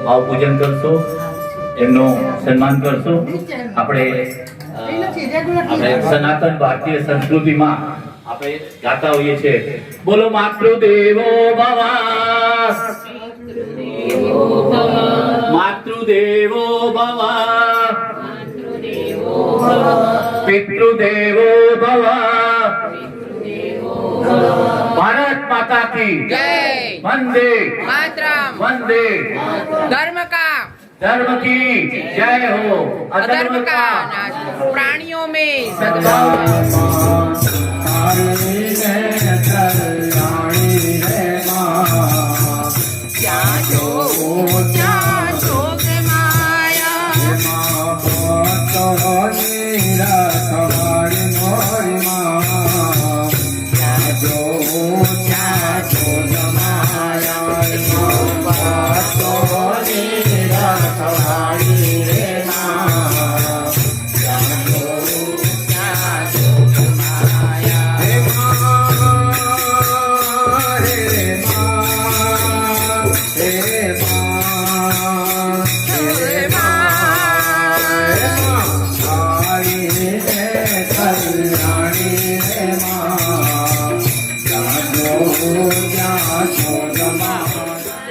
ભાવ પૂજન કરશો, એમનું સન્માન કરશો। આપણે સનાતન ભારતીય સંસ્કૃતિમાં આપણે ગાતા હોઈએ છીએ, બોલો માતૃદેવો ભવ, માતૃદેવો ભવ, પિતૃદેવો भव। भारत माता की जय। वंदे मातरम। वंदे धर्म की जय हो, अधर्म का नाश। प्राणियों में सद्भाव।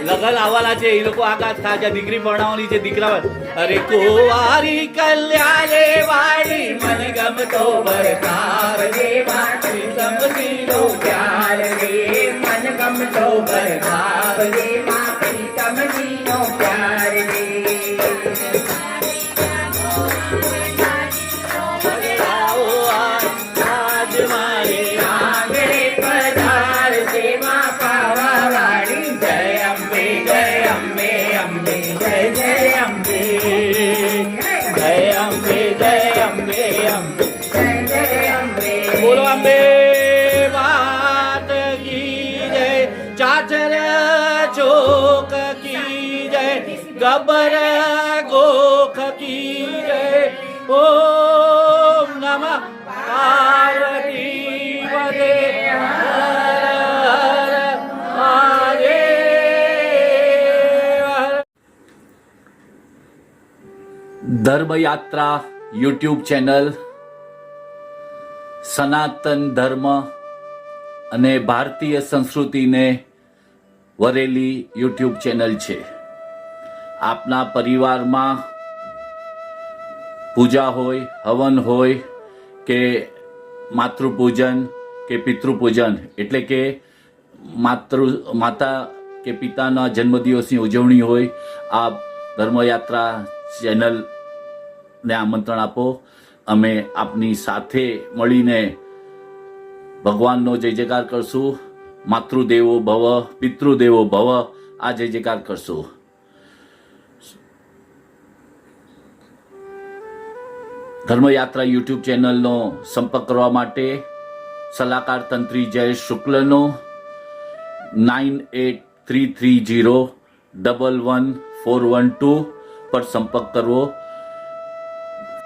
લગન આવવાના છે, એ લોકો આગાત થાય, દીકરી પરણાવવાની છે, દીકરા અરે કુંવારી કલ્યાણે વાળી મન ગમતો બરકાર રે, મારી ગમતીનો પ્યાર રે, મન ગમતો બરકાર રે, મારી ગમતીનો પ્યાર રે। આજ મારે આંગણે પધાર સેવા પાવા વાળી, જય અંબે જય અંબે અંબે જય જય અંબે, જય અંબે જય અંબે અંબે જય જય અંબે। બોલો અંબે માત કી જય, ચાચર ચોક કી જય, ગબર ગોખ કી જય, ઓમ નમઃ પાર્વતી પદે હર હર મહાદેવ। ધર્મયાત્રા યુટ્યુબ ચેનલ સનાતન ધર્મ અને ભારતીય સંસ્કૃતિને વરેલી યુટ્યુબ ચેનલ છે। આપના પરિવારમાં પૂજા હોય, હવન હોય કે માતૃપૂજન કે પિતૃપૂજન એટલે કે માતા કે પિતાના જન્મદિવસની ઉજવણી હોય, આ ધર્મયાત્રા ચેનલને આમંત્રણ આપો। અમે આપની સાથે મળીને ભગવાનનો જય જયકાર કરશું, માતૃદેવો ભવ, પિતૃદેવો ભવ, આ જય જયકાર કરશું। ધર્મયાત્રા યુટ્યુબ ચેનલનો સંપર્ક કરવા માટે સલાહકાર તંત્રી જયેશ શુક્લનો 9833011412 પર સંપર્ક કરવો।